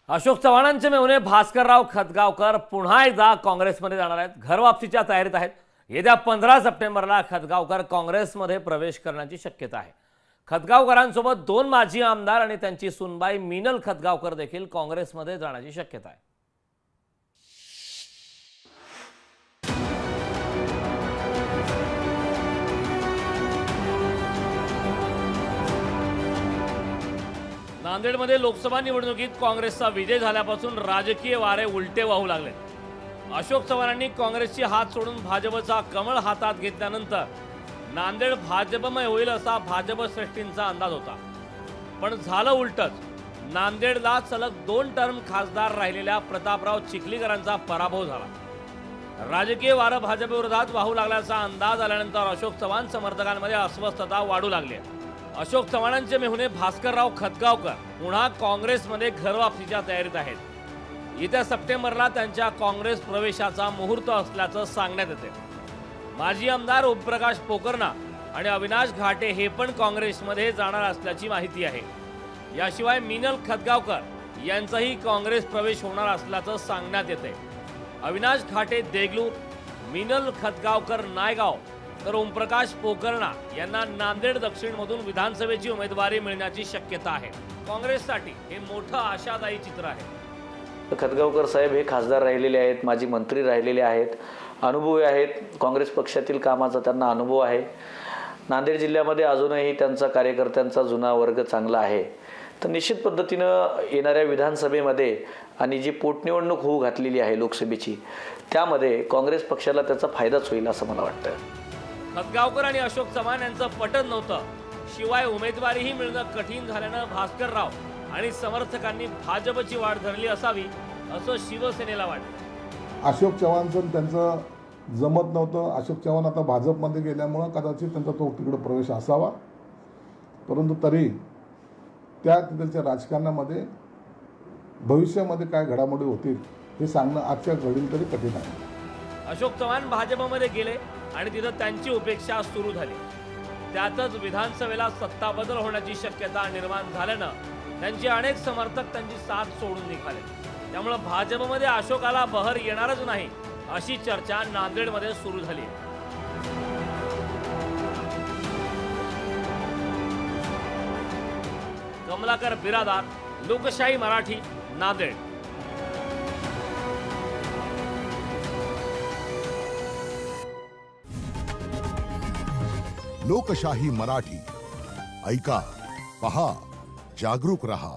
अशोक चव्हाणांचे मेहुणे भास्करराव खतगावकर पुन्हा एकदा काँग्रेसमध्ये जाणार आहेत। घरवापसीच्या तयारीत आहेत। येत्या 15 सप्टेंबरला खतगावकर काँग्रेसमध्ये प्रवेश करण्याची शक्यता आहे। खतगावकरांसोबत 2 माजी आमदार आणि त्यांची सुनबाई मीनल खतगावकर देखील काँग्रेसमध्ये जाण्याची शक्यता आहे। नांदेडमध्ये लोकसभा निवडणुकीत काँग्रेसचा विजय झाल्यापासून राजकीय वारे उलटे वाहू लागले। अशोक चव्हाणांनी काँग्रेसची हात सोडून भाजपचा कमळ हातात घेतल्यानंतर नांदेड भाजपमय होईल असा भाजप श्रेष्ठींचा अंदाज होता, पण झालं उलटच। नांदेडला सलग 2 टर्म खासदार राहिलेल्या प्रतापराव चिखलीकरांचा पराभव झाला। राजकीय वारं भाजपविरोधात वाहू लागल्याचा अंदाज आल्यानंतर अशोक चव्हाण समर्थकांमध्ये अस्वस्थता वाढू लागली आहे। अशोक चव्हाणांचे मेहुणे भास्करराव खतगावकर पुन्हा काँग्रेसमध्ये घरवापसीच्या तयारीत आहेत। येत्या सप्टेंबरला त्यांच्या काँग्रेस प्रवेशाचा मुहूर्त असल्याचं सांगण्यात येते। माजी आमदार ओमप्रकाश पोकर्णा आणि अविनाश घाटे हे पण काँग्रेसमध्ये जाणार असल्याची माहिती आहे। याशिवाय मीनल खतगावकर यांचाही काँग्रेस प्रवेश होणार असल्याचं सांगण्यात येते। अविनाश घाटे देगलूर, मीनल खतगावकर नायगाव, तर ओमप्रकाश पोकर्णा यांना नांदेड दक्षिणमधून विधानसभेची उमेदवारी मिळण्याची शक्यता आहे। काँग्रेससाठी हे मोठं आशादायी चित्र आहे। खतगावकर साहेब हे खासदार राहिलेले आहेत, माजी मंत्री राहिलेले आहेत, अनुभवी आहेत, काँग्रेस पक्षातील कामाचा त्यांना अनुभव आहे। नांदेड जिल्ह्यामध्ये अजूनही त्यांचा कार्यकर्त्यांचा जुना वर्ग चांगला आहे। तर निश्चित पद्धतीनं येणाऱ्या विधानसभेमध्ये आणि जी पोटनिवडणूक होऊ घातलेली आहे लोकसभेची, त्यामध्ये काँग्रेस पक्षाला त्याचा फायदाच होईल असं मला वाटतं। खतगावकर आणि अशोक चव्हाण यांचं पटत नव्हतं, शिवाय उमेदवारीही मिळणं कठीण झाल्यानं भास्करराव आणि समर्थकांनी भाजपची वाट धरली असावी असं शिवसेनेला वाटतं। अशोक चव्हाणचं त्यांचं जमत नव्हतं। अशोक चव्हाण आता भाजपमध्ये गेल्यामुळं कदाचित त्यांचा तो तिकडे प्रवेश असावा, परंतु तरी त्या तिथलच्या राजकारणामध्ये भविष्यामध्ये काय घडामोडी होतील हे सांगणं आजच्या घडीला तरी कठीण आहे। अशोक चव्हाण भाजपमध्ये गेले आणि तिथं त्यांची उपेक्षा सुरू झाली। त्यातच विधानसभेला सत्ता बदल होण्याची शक्यता निर्माण झाल्यानं त्यांचे अनेक समर्थक त्यांची साथ सोडून निघाले। त्यामुळे भाजपमध्ये अशोकाला बहर येणारच नाही अशी चर्चा नांदेडमध्ये सुरू झाली। कमलाकर बिरादार, लोकशाही मराठी, नांदेड। लोकशाही मराठी ऐका, पहा, जागरूक रहा।